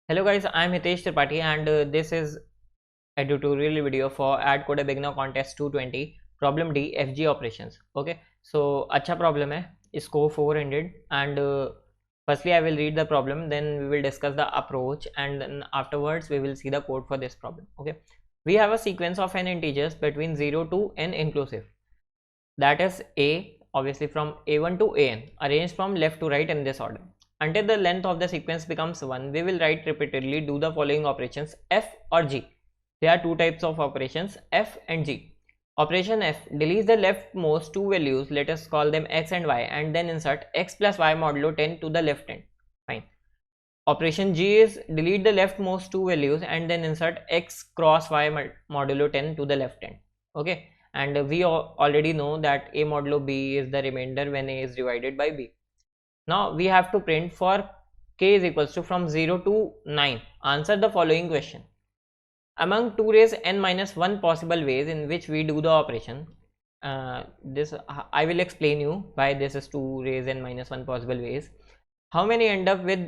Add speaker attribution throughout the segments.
Speaker 1: Hello guys, I am Hitesh Tripathi and this is a tutorial video for Add Code a Beginner Contest 220 Problem D FG Operations. Okay, so अच्छा problem है, score 400 and firstly I will read the problem, then we will discuss the approach and then afterwards we will see the code for this problem. Okay, we have a sequence of n integers between 0 to n inclusive, that is a obviously from a1 to an, arranged from left to right in this order. Until the length of the sequence becomes 1, we will write repeatedly do the following operations f or g. There are two types of operations, f and g. Operation f deletes the leftmost two values, let us call them x and y, and then insert x plus y modulo 10 to the left end. Fine. Operation g is delete the leftmost two values and then insert x cross y modulo 10 to the left end. Okay, and we already know that a modulo b is the remainder when a is divided by b. Now we have to print for k is equals to from 0 to 9. Answer the following question. Among 2 raise n minus 1 possible ways in which we do the operation, this I will explain you why this is 2 raise n minus 1 possible ways. How many end up with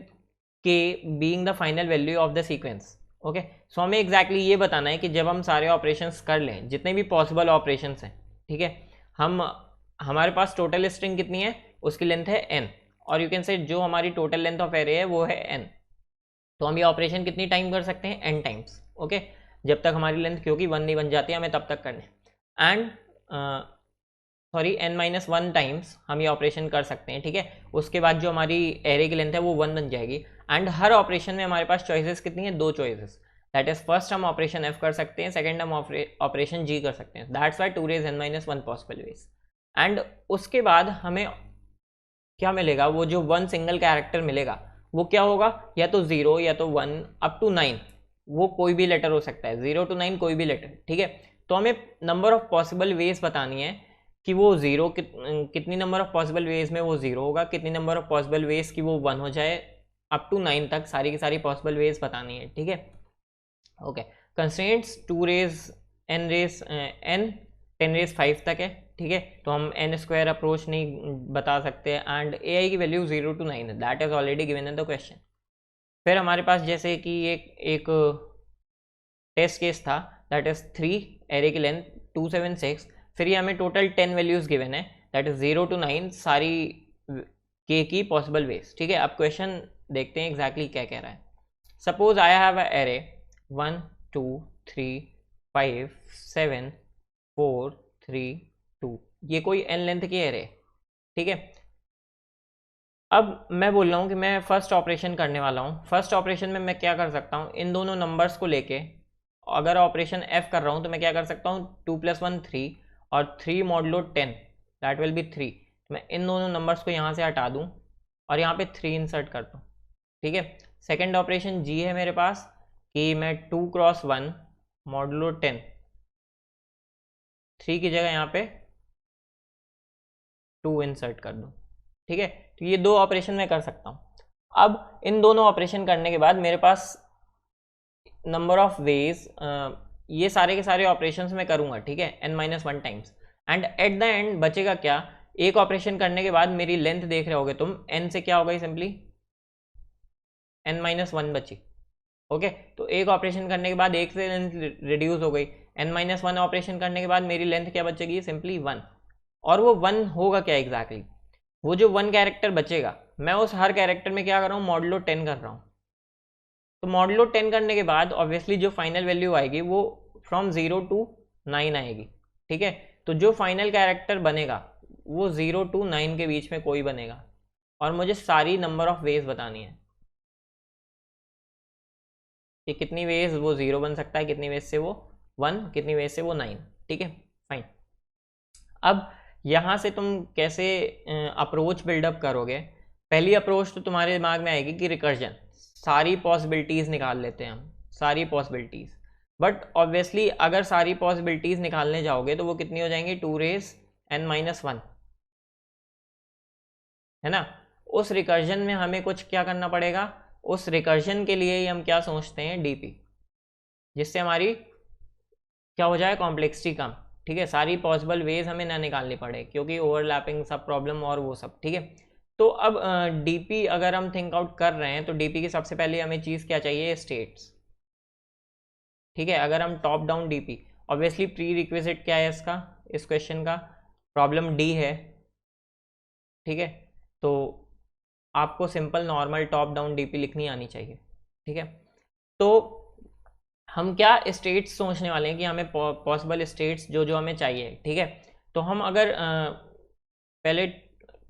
Speaker 1: k being the final value of the sequence? Okay so हमें exactly ये बताना है कि जब हम सारे operations कर लें, जितने भी पॉसिबल ऑपरेशंस हैं, ठीक है, हमारे पास टोटल स्ट्रिंग कितनी है, उसकी लेंथ है n, और यू कैन से जो हमारी टोटल लेंथ ऑफ एरे है वो है n, तो हम ये ऑपरेशन कितनी टाइम कर सकते हैं, n टाइम्स. ओके, जब तक हमारी लेंथ क्योंकि 1 नहीं बन जाती है हमें तब तक करने, and sorry n minus 1 times हम ये ऑपरेशन कर सकते हैं. ठीक है, उसके बाद जो हमारी एरे की लेंथ है वो 1 बन जाएगी. एंड हर ऑपरेशन में हमारे पास चॉइसेस कितनी है, 2 चॉइसेस. दैट इज फर्स्ट हम ऑपरेशन f कर सकते हैं, सेकंड हम ऑपरेशन g कर सकते हैं. That's why 2 raise n minus 1 possible ways. And उसके बाद हमें क्या मिलेगा, वो जो 1 सिंगल कैरेक्टर मिलेगा वो क्या होगा, या तो 0 या तो 1 अप टू 9, वो कोई भी लेटर हो सकता है, 0 to 9 कोई भी लेटर. ठीक है, तो हमें नंबर ऑफ पॉसिबल वेज बतानी है कि वो 0 कितनी नंबर ऑफ पॉसिबल वेज में वो 0 होगा, कितनी नंबर ऑफ पॉसिबल वेज की वो 1 हो जाए, अप टू 9 तक सारी की सारी पॉसिबल वेज बतानी है. ठीक है, okay. Constraints 2 raise n raise n 10 raise 5 तक है. ठीक है, तो हम n स्क्वायर अप्रोच नहीं बता सकते, एंड ai की वैल्यू 0 to 9 है, that is already given in the question. फिर हमारे पास जैसे कि एक टेस्ट केस था, दैट इज 3 एरे की लेंथ 276, फिर ये हमें टोटल 10 वैल्यूज गिवन है, दैट इज 0 to 9 सारी k की पॉसिबल वेज. ठीक है, अब क्वेश्चन देखते हैं एग्जैक्टली क्या कह रहा है. Suppose I have a array 1 2 3 5 7 4 3 2, ये कोई n लेंथ की एरे. ठीक है, अब मैं बोल रहा हूँ कि मैं फर्स्ट ऑपरेशन करने वाला हूँ. फर्स्ट ऑपरेशन में मैं क्या कर सकता हूँ, इन दोनों नंबर्स को लेके अगर ऑपरेशन f कर रहा हूँ तो मैं क्या कर सकता हूँ, 2 + 1 3 और 3 मॉडलो 10, दैट विल बी 3. मैं इन दोनों नंबर्स को यहाँ से हटा दूँ और यहाँ पे 3 इंसर्ट कर दूँ. ठीक है, सेकेंड ऑपरेशन g है मेरे पास कि मैं 2 × 1 मॉडलो 10, 3 की जगह यहाँ पे 2 इंसर्ट कर दूँ. ठीक है, तो ये 2 ऑपरेशन मैं कर सकता हूँ. अब इन दोनों ऑपरेशन करने के बाद मेरे पास नंबर ऑफ वेज, ये सारे के सारे ऑपरेशंस मैं करूँगा. ठीक है, n minus 1 times, and eight the and बचेगा क्या, एक ऑपरेशन करने के बाद मेरी लेंथ देख रहे होगे तुम, n से क्या हो गई, सिंपली n माइनस 1 बची. ओके, तो एक ऑपरेशन करने के बाद एक से लेंथ रिड्यूस हो गई, n माइनस 1 ऑपरेशन करने के बाद मेरी लेंथ क्या बचेगी, सिंपली 1. और वो 1 होगा क्या एग्जैक्टली, वो जो 1 कैरेक्टर बचेगा मैं उस हर कैरेक्टर में क्या कर रहा हूँ, मॉडलो 10 कर रहा हूँ. तो मॉडलो 10 करने के बाद ऑब्वियसली जो फाइनल वैल्यू आएगी वो फ्रॉम 0 to 9 आएगी. ठीक है, तो जो फाइनल कैरेक्टर बनेगा वो 0 to 9 के बीच में कोई बनेगा, और मुझे सारी नंबर ऑफ वेज बतानी है कि कितनी वेज वो 0 बन सकता है, कितनी वेज से वो 1, कितनी वेज से वो 9. ठीक है, फाइन. अब यहाँ से तुम कैसे अप्रोच बिल्डअप करोगे, पहली अप्रोच तो तुम्हारे दिमाग में आएगी कि रिकर्जन, सारी पॉसिबिलिटीज़ निकाल लेते हैं हम, सारी पॉसिबिलिटीज़. बट ऑब्वियसली अगर सारी पॉसिबिलिटीज़ निकालने जाओगे तो वो कितनी हो जाएंगी, 2 रेज n माइनस 1, है ना. उस रिकर्जन में हमें कुछ क्या करना पड़ेगा, उस रिकर्जन के लिए ही हम क्या सोचते हैं, डीपी, जिससे हमारी क्या हो जाए, कॉम्प्लेक्सिटी कम. ठीक है, सारी पॉसिबल वेज हमें ना निकालनी पड़े क्योंकि ओवरलैपिंग सब प्रॉब्लम और वो सब. ठीक है, तो अब डीपी अगर हम थिंक आउट कर रहे हैं तो डीपी की सबसे पहले हमें चीज़ क्या चाहिए, स्टेट्स। ठीक है, अगर हम top down DP, obviously pre requisite क्या है इसका, इस क्वेश्चन का प्रॉब्लम डी है। ठीक है, तो आपको simple normal top down DP लिखनी आनी चाहिए। ठीक है, तो हम क्या स्टेट्स सोचने वाले हैं कि हमें पॉसिबल स्टेट्स जो जो हमें चाहिए। ठीक है, तो हम अगर पहले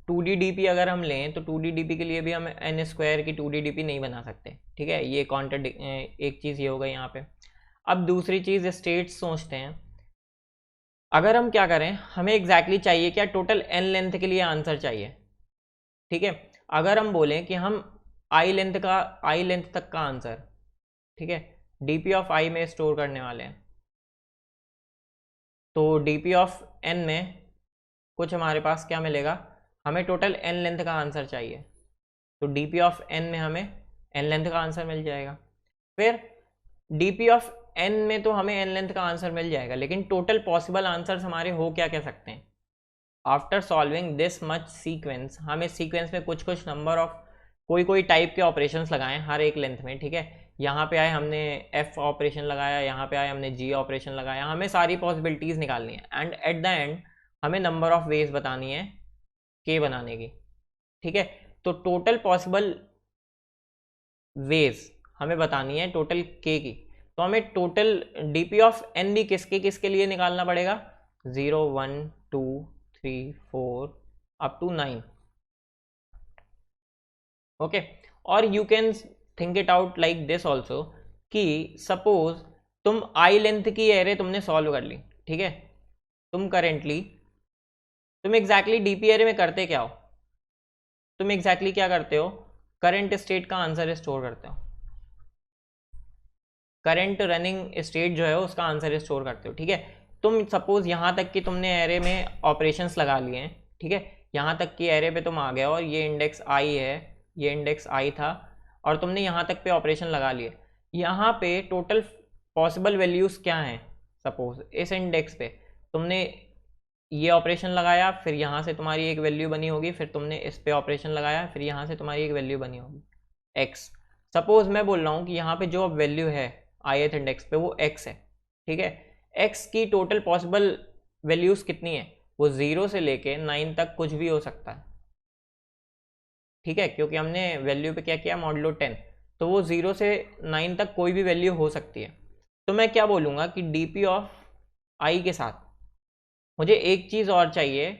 Speaker 1: 2D DP अगर हम लें तो 2D DP के लिए भी हम n स्क्वायर की 2D DP नहीं बना सकते। ठीक है, ये एक चीज़ ये होगा यहाँ पे। अब दूसरी चीज़ स्टेट्स सोचते हैं। अगर हम क्या करें, हमें एग्जैक्टली चाहिए क्या, टोटल n लेंथ के लिए आंसर चाहिए। ठीक है, अगर हम बोलें कि हम आई लेंथ तक का आंसर, ठीक है, डीपी ऑफ आई में स्टोर करने वाले हैं, तो डीपी ऑफ एन में कुछ हमारे पास क्या मिलेगा, हमें टोटल एन लेंथ का आंसर चाहिए, तो डीपी ऑफ एन में हमें एन लेंथ का आंसर मिल जाएगा। फिर डीपी ऑफ एन में तो हमें एन लेंथ का आंसर मिल जाएगा, लेकिन टोटल पॉसिबल आंसर्स हमारे हो क्या कह सकते हैं। After solving this much sequence, हमें सीक्वेंस में कुछ कुछ नंबर ऑफ कोई टाइप के ऑपरेशंस लगाएं हर एक लेंथ में। ठीक है, यहाँ पे आए हमने एफ ऑपरेशन लगाया, यहाँ पे आए हमने जी ऑपरेशन लगाया, हमें सारी पॉसिबिलिटीज़ निकालनी है एंड एट द एंड हमें नंबर ऑफ वेज बतानी है के बनाने की। ठीक है, तो टोटल पॉसिबल वेज हमें बतानी है टोटल के की, तो हमें टोटल डीपी ऑफ एन भी किसके किसके लिए निकालना पड़ेगा, 0 1 2 3 4 अप टू 9। ओके, और you can think it out like this also कि सपोज तुम आई लेंथ की एरे तुमने सॉल्व कर ली। ठीक है, तुम एग्जैक्टली डीपी एरे में करते क्या हो, तुम एग्जैक्टली क्या करते हो, करंट स्टेट का आंसर स्टोर करते हो, करंट रनिंग स्टेट जो है उसका आंसर स्टोर करते हो। ठीक है, तुम सपोज यहाँ तक कि तुमने एरे में ऑपरेशंस लगा लिए हैं। ठीक है, यहाँ तक कि एरे पे तुम आ गए और ये इंडेक्स आई है, ये इंडेक्स आई था और तुमने यहाँ तक पे ऑपरेशन लगा लिए। यहाँ पे टोटल पॉसिबल वैल्यूज़ क्या हैं, सपोज इस इंडेक्स पे तुमने ये ऑपरेशन लगाया, फिर यहाँ से तुम्हारी एक वैल्यू बनी होगी, फिर तुमने इस पे ऑपरेशन लगाया, फिर यहाँ से तुम्हारी एक वैल्यू बनी होगी एक्स। सपोज मैं बोल रहा हूँ कि यहाँ पे जो अब वैल्यू है ith इंडेक्स पे वो x है। ठीक है, x की टोटल पॉसिबल वैल्यूज़ कितनी है, वो 0 से लेके 9 तक कुछ भी हो सकता है। ठीक है, क्योंकि हमने वैल्यू पे क्या किया, मॉडुलो 10, तो वो 0 से 9 तक कोई भी वैल्यू हो सकती है। तो मैं क्या बोलूँगा कि डीपी ऑफ आई के साथ मुझे एक चीज़ और चाहिए,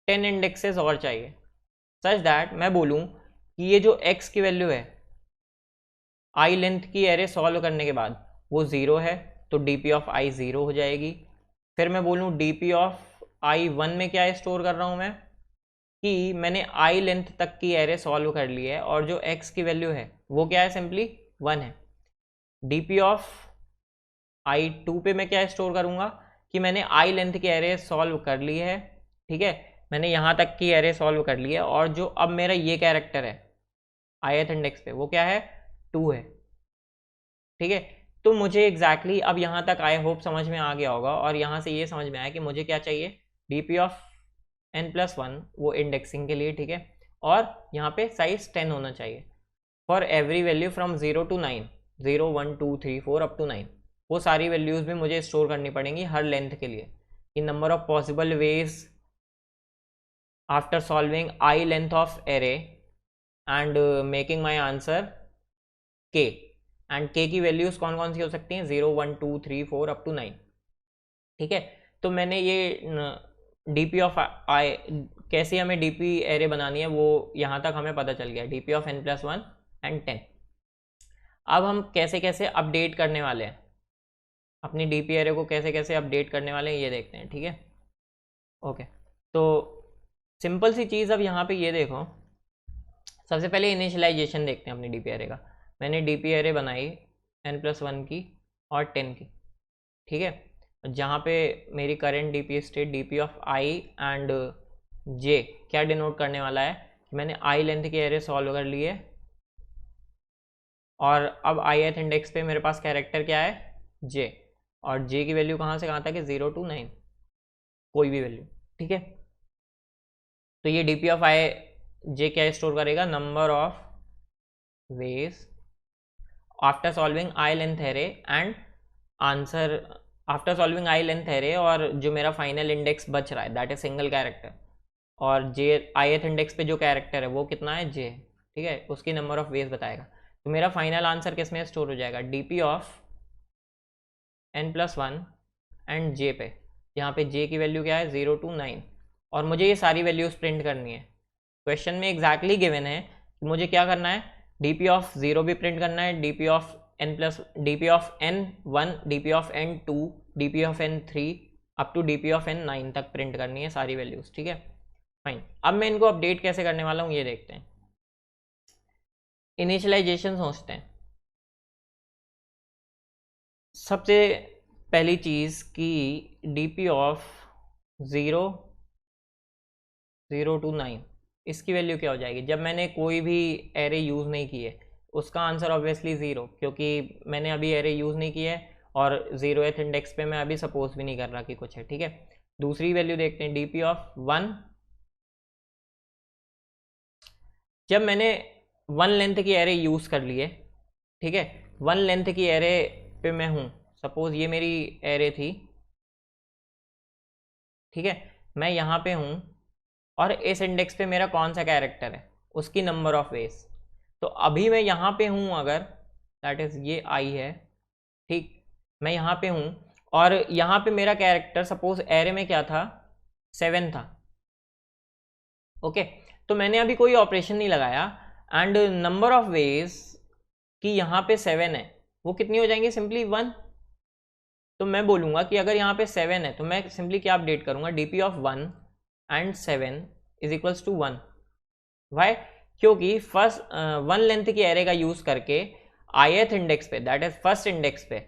Speaker 1: 10 इंडेक्सेस और चाहिए, सच दैट मैं बोलूँ कि ये जो x की वैल्यू है आई लेंथ की एरे सॉल्व करने के बाद वो 0 है, तो डीपी ऑफ आई 0 हो जाएगी। फिर मैं बोलूँ डीपी ऑफ आई 1 में क्या स्टोर कर रहा हूँ मैं, कि मैंने आई लेंथ तक की एरे सॉल्व कर ली है और जो x की वैल्यू है वो क्या है, सिंपली 1 है। डीपी ऑफ आई 2 पे मैं क्या स्टोर करूँगा कि मैंने आई लेंथ की एरे सॉल्व कर ली है। ठीक है, मैंने यहाँ तक की एरे सॉल्व कर ली है और जो अब मेरा ये कैरेक्टर है ith इंडेक्स पे वो क्या है, 2 है। ठीक है, तो मुझे एग्जैक्टली अब यहाँ तक आई होप समझ में आ गया होगा और यहाँ से ये समझ में आया कि मुझे क्या चाहिए, डीपी ऑफ n+1 वो इंडेक्सिंग के लिए। ठीक है, और यहाँ पे साइज 10 होना चाहिए for every value from 0 to 9, 0 1 2 3 4 up to 9। वो सारी वैल्यूज़ भी मुझे स्टोर करनी पड़ेंगी हर लेंथ के लिए। In number of possible ways after solving i length of array and making my answer k, and k की वैल्यूज़ कौन कौन सी हो सकती हैं, 0 1 2 3 4 अप टू 9। ठीक है, तो मैंने ये डीपी ऑफ आई कैसे हमें डीपी एरे बनानी है वो यहाँ तक हमें पता चल गया, डीपी ऑफ n+1 एंड 10। अब हम कैसे कैसे अपडेट करने वाले हैं अपनी डीपी एरे को, कैसे कैसे अपडेट करने वाले हैं ये देखते हैं। ठीक है, ओके, तो सिंपल सी चीज़ अब यहाँ पे ये देखो, सबसे पहले इनिशियलाइजेशन देखते हैं अपनी डीपी एरे का। मैंने डीपी एरे बनाई n+1 की और 10 की। ठीक है, जहाँ पे मेरी current DP state DP of i and j क्या डिनोट करने वाला है कि मैंने आई लेंथ की एरे सॉल्व कर ली है और अब ith इंडेक्स पे मेरे पास कैरेक्टर क्या है, जे, और जे की वैल्यू कहाँ से कहाँ तक है, 0 to 9, कोई भी वैल्यू। ठीक है, तो ये डीपी ऑफ आई जे क्या स्टोर करेगा, number of veg after solving i length array and answer after solving i length array, और जो मेरा फाइनल इंडेक्स बच रहा है दैट इज सिंगल कैरेक्टर, और जे ith इंडेक्स पे जो कैरेक्टर है वो कितना है, जे, ठीक है, उसकी नंबर ऑफ वेज बताएगा। तो मेरा फाइनल आंसर किस में स्टोर हो जाएगा, डीपी ऑफ n+1 एंड जे पे। यहाँ पे जे की वैल्यू क्या है, 0 to 9, और मुझे ये सारी वैल्यूज प्रिंट करनी है। क्वेश्चन में एग्जैक्टली गिवन है कि मुझे क्या करना है, डीपी ऑफ 0 भी प्रिंट करना है, DP of DP of n1, DP of n2, DP of n3 up to DP of n9 तक प्रिंट करनी है सारी वैल्यूज, ठीक है, फाइन। अब मैं इनको अपडेट कैसे करने वाला हूँ ये देखते हैं। इनिशियलाइजेशन सोचते हैं। सबसे पहली चीज़ कि डीपी ऑफ 0 to 9 इसकी वैल्यू क्या हो जाएगी, जब मैंने कोई भी एरे यूज़ नहीं की है उसका आंसर ऑब्वियसली 0, क्योंकि मैंने अभी एरे यूज़ नहीं किया है और 0th इंडेक्स पे मैं अभी सपोज भी नहीं कर रहा कि कुछ है, ठीक है। दूसरी वैल्यू देखते हैं, डीपी ऑफ 1, जब मैंने 1 लेंथ की एरे यूज़ कर ली है, ठीक है, 1 लेंथ की एरे पे मैं हूँ, सपोज ये मेरी एरे थी, ठीक है, मैं यहाँ पे हूँ और इस इंडेक्स पे मेरा कौन सा कैरेक्टर है उसकी नंबर ऑफ वेज। तो अभी मैं यहाँ पे हूँ अगर, दैट इज़ ये आई है, ठीक, मैं यहाँ पे हूँ और यहाँ पे मेरा कैरेक्टर सपोज एरे में क्या था, 7 था, ओके। तो मैंने अभी कोई ऑपरेशन नहीं लगाया एंड नंबर ऑफ वेज कि यहाँ पे 7 है वो कितनी हो जाएंगी, सिंपली 1। तो मैं बोलूँगा कि अगर यहाँ पे 7 है तो मैं सिंपली क्या अपडेट करूँगा, DP of 1 and 7 is equals to 1। Why, क्योंकि फर्स्ट 1 लेंथ की एरे का यूज़ करके ith इंडेक्स पे, दैट इज फर्स्ट इंडेक्स पे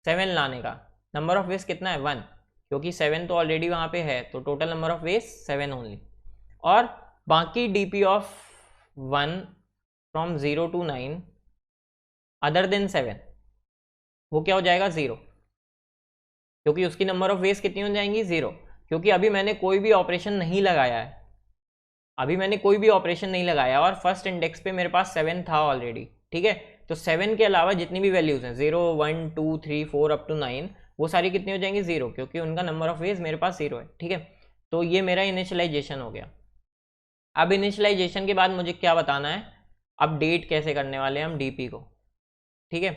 Speaker 1: 7 लाने का नंबर ऑफ वेज कितना है, 1, क्योंकि 7 तो ऑलरेडी वहाँ पे है, तो total number of veg 7 only. और बाकी DP of 1 from 0 to 9 other than 7 वो क्या हो जाएगा, 0, क्योंकि उसकी नंबर ऑफ वेज कितनी हो जाएंगी, 0, क्योंकि अभी मैंने कोई भी ऑपरेशन नहीं लगाया है, अभी मैंने कोई भी ऑपरेशन नहीं लगाया और फर्स्ट इंडेक्स पे मेरे पास 7 था ऑलरेडी, ठीक है। तो 7 के अलावा जितनी भी वैल्यूज हैं 0, 1, 2, 3, 4 अप टू 9 वो सारी कितनी हो जाएंगी, 0, क्योंकि उनका नंबर ऑफ वेज मेरे पास 0 है, ठीक है। तो ये मेरा इनिशियलाइजेशन हो गया। अब इनिशियलाइजेशन के बाद मुझे क्या बताना है, अपडेट कैसे करने वाले हैं हम डीपी को, ठीक है।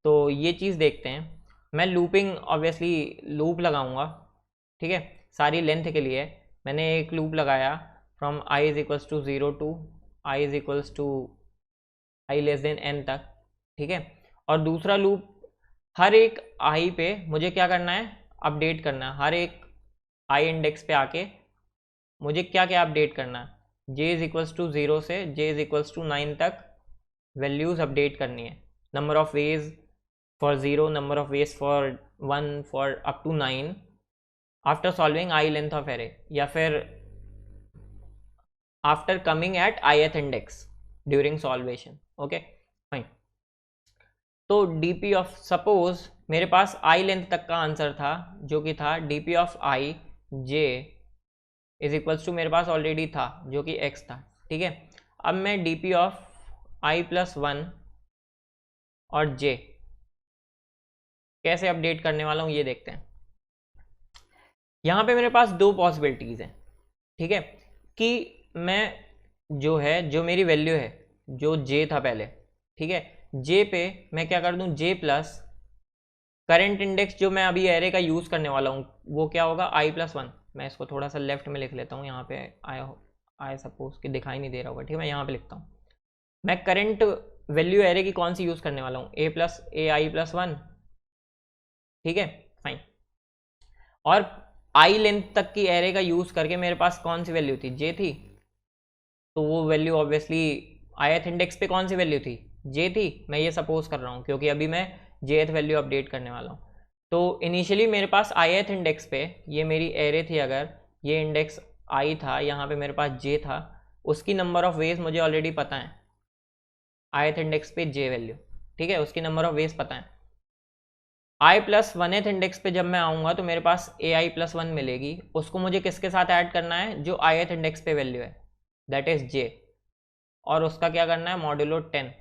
Speaker 1: तो ये चीज़ देखते हैं। मैं लूपिंग ऑब्वियसली लूप लगाऊंगा, ठीक है, सारी लेंथ के लिए मैंने एक लूप लगाया from i is equals to 0 to i is equals to i less than n तक, ठीक है। और दूसरा लूप हर एक i पे मुझे क्या करना है, अपडेट करना है, हर एक i इंडेक्स पे आके मुझे क्या क्या अपडेट करना है, j इज इक्वल्स टू 0 से j इज इक्वल्स टू 9 तक वैल्यूज़ अपडेट करनी है, number of veg for 0, number of ways for 1, for up to 9 after solving I length of array, या फिर after coming at ith index during solvation, okay fine। तो dp of, suppose मेरे पास I length तक का answer था जो कि था dp of I j is equals to, मेरे पास ऑलरेडी था जो कि x था, ठीक है। अब मैं dp of I+1 और j कैसे अपडेट करने वाला हूँ ये देखते हैं। यहाँ पे मेरे पास दो पॉसिबिलिटीज़ हैं, ठीक है, कि मैं जो है, जो मेरी वैल्यू है जो j था पहले, ठीक है, j पे मैं क्या कर दूँ, j प्लस करेंट इंडेक्स जो मैं अभी एरे का यूज़ करने वाला हूँ वो क्या होगा, I+1। मैं इसको थोड़ा सा लेफ्ट में लिख लेता हूँ, यहाँ पे आई सपोज कि दिखाई नहीं दे रहा होगा, ठीक है, मैं यहाँ पे लिखता हूँ। मैं करेंट वैल्यू एरे की कौन सी यूज़ करने वाला हूँ, ai+1, ठीक है फाइन। और आई लेंथ तक की एरे का यूज करके मेरे पास कौन सी वैल्यू थी, जे थी, तो वो वैल्यू ऑब्वियसली ith इंडेक्स पे कौन सी वैल्यू थी, जे थी, मैं ये सपोज कर रहा हूँ क्योंकि अभी मैं jth वैल्यू अपडेट करने वाला हूँ। तो इनिशियली मेरे पास ith इंडेक्स पे ये मेरी एरे थी, अगर ये इंडेक्स i था, यहाँ पे मेरे पास j था, उसकी नंबर ऑफ वेज मुझे ऑलरेडी पता है, ith इंडेक्स पे j वैल्यू, ठीक है, उसकी नंबर ऑफ वेज पता है। i+1th इंडेक्स पे जब मैं आऊँगा तो मेरे पास ai+1 मिलेगी, उसको मुझे किसके साथ ऐड करना है, जो ith इंडेक्स पे वैल्यू है, दैट इज जे, और उसका क्या करना है मॉड्यूलो 10,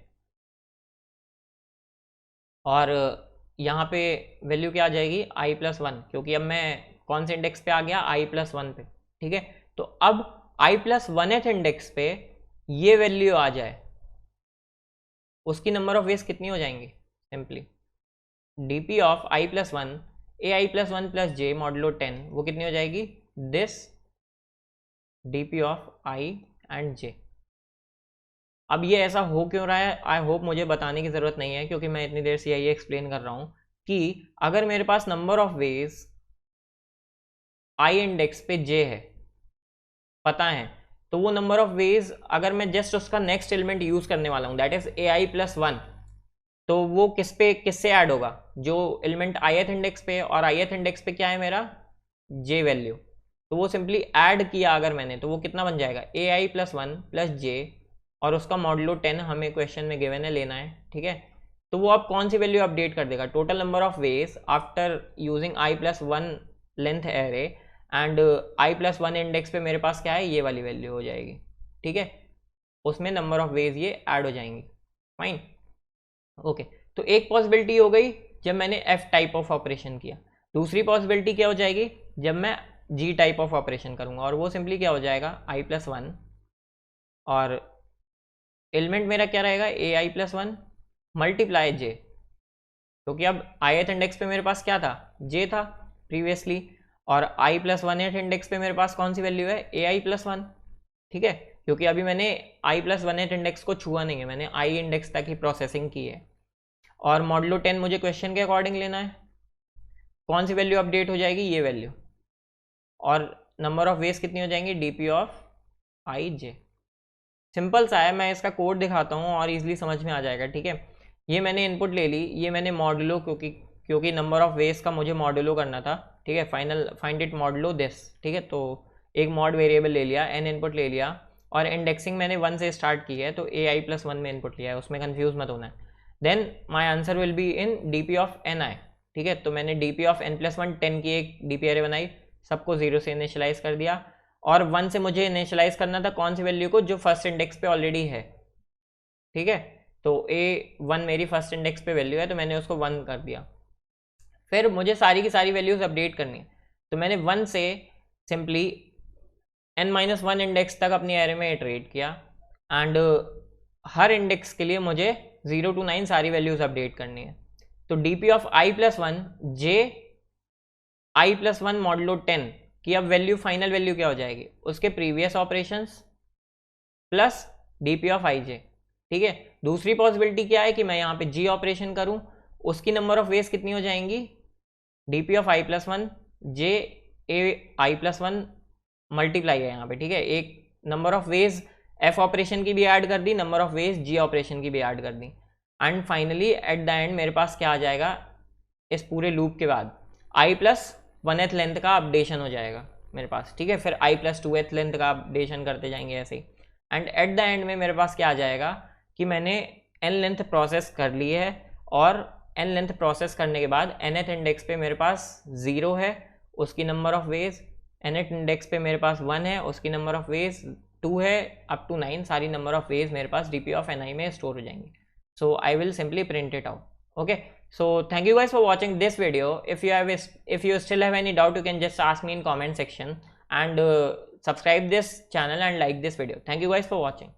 Speaker 1: और यहाँ पे वैल्यू क्या आ जाएगी i+1, क्योंकि अब मैं कौन से इंडेक्स पे आ गया i+1 पे, ठीक है। तो अब i+1th इंडेक्स पे ये वैल्यू आ जाए, उसकी नंबर ऑफ वेज कितनी हो जाएंगी, simply dp of i+1 ai+1 plus J modulo 10, वो कितनी हो जाएगी, this dp of i and j। अब ये ऐसा हो क्यों रहा है, आई होप मुझे बताने की ज़रूरत नहीं है, क्योंकि मैं इतनी देर से यही एक्सप्लेन कर रहा हूँ कि अगर मेरे पास number of ways i index पे j है, पता है, तो वो नंबर ऑफ वेज अगर मैं जस्ट उसका नेक्स्ट एलिमेंट यूज़ करने वाला हूँ दैट इज ai+1, तो वो किससे ऐड होगा, जो एलिमेंट ith इंडेक्स पे, और ith इंडेक्स पे क्या है मेरा j वैल्यू, तो वो सिंपली ऐड किया अगर मैंने, तो वो कितना बन जाएगा ai+1 प्लस j, और उसका मॉडुलो 10 हमें क्वेश्चन में गिवन है लेना है, ठीक है। तो वो अब कौन सी वैल्यू अपडेट कर देगा, total number of veg after using i+1 length array and i+1 index पे मेरे पास क्या है, ये वाली वैल्यू हो जाएगी, ठीक है, उसमें नंबर ऑफ वेज ये ऐड हो जाएंगी, फाइन, ओके। तो एक पॉसिबिलिटी हो गई जब मैंने f टाइप ऑफ ऑपरेशन किया, दूसरी पॉसिबिलिटी क्या हो जाएगी जब मैं g टाइप ऑफ ऑपरेशन करूंगा, और वो सिंपली क्या हो जाएगा i+1, और एलिमेंट मेरा क्या रहेगा ai+1 मल्टीप्लाई j, क्योंकि अब ith इंडेक्स पे मेरे पास क्या था j था प्रीवियसली, और i+1th इंडेक्स पे मेरे पास कौन सी वैल्यू है ai+1, ठीक है, क्योंकि अभी मैंने i+1th इंडेक्स को छुआ नहीं है, मैंने i इंडेक्स तक ही प्रोसेसिंग की है, और मॉडुलो 10 मुझे क्वेश्चन के अकॉर्डिंग लेना है, कौन सी वैल्यू अपडेट हो जाएगी ये वैल्यू, और नंबर ऑफ वेज कितनी हो जाएंगी dp of i j। Simple सा है, मैं इसका कोड दिखाता हूँ और इजीली समझ में आ जाएगा, ठीक है। ये मैंने इनपुट ले ली, ये मैंने मॉडुलो, क्योंकि नंबर ऑफ वेज का मुझे मॉडुलो करना था, ठीक है, फाइंड इट मॉडुलो दिस, ठीक है, तो एक मॉड वेरिएबल ले लिया, n इनपुट ले लिया, और इंडेक्सिंग मैंने 1 से स्टार्ट की है, तो ai+1 में इनपुट लिया है, उसमें कन्फ्यूज मत होना है। Then my answer will be in dp of ni, ठीक है, तो मैंने dp ऑफ n+1 10 की एक dp एरे बनाई, सबको 0 से इनिशियलाइज कर दिया, और 1 से मुझे इनिशियलाइज करना था कौन सी वैल्यू को, जो फर्स्ट इंडेक्स पे ऑलरेडी है, ठीक है, तो a1 मेरी फर्स्ट इंडेक्स पे वैल्यू है, तो मैंने उसको 1 कर दिया। फिर मुझे सारी की सारी वैल्यूज अपडेट करनी है, तो मैंने 1 से सिंपली n-1 इंडेक्स तक अपनी एरे में इटरेट किया, एंड हर इंडेक्स के लिए मुझे 0 to 9 सारी वैल्यूज अपडेट करनी है। तो dp of i+1 j i+1 modulo 10 कि अब वैल्यू फाइनल वैल्यू क्या हो जाएगी, उसके previous operations plus dp of ij, ठीक है। दूसरी पॉसिबिलिटी क्या है कि मैं यहाँ पे g ऑपरेशन करूँ, उसकी नंबर ऑफ वेज कितनी हो जाएंगी dp of i+1 j ai+1 multiply है यहाँ पे, ठीक है, एक number of ways f operation की भी ऐड कर दी, number of ways g operation की भी ऐड कर दी, and finally at the end मेरे पास क्या आ जाएगा, इस पूरे लूप के बाद i+1th लेंथ का अपडेशन हो जाएगा मेरे पास, ठीक है, फिर i+2th लेंथ का अपडेशन करते जाएंगे ऐसे ही, एंड एट द एंड में मेरे पास क्या आ जाएगा कि मैंने n लेंथ प्रोसेस कर ली है, और n लेंथ प्रोसेस करने के बाद nth इंडेक्स पे मेरे पास 0 है, उसकी number of veg, nth index पे मेरे पास 1 है, उसकी नंबर ऑफ वेज 2 है, अप टू 9 सारी नंबर ऑफ वेज मेरे पास dp ऑफ ni में स्टोर हो जाएंगी। So I will simply print it out, okay, so thank you guys for watching this video. If you still have any doubt, you can just ask me in comment section, and subscribe this channel and like this video. Thank you guys for watching.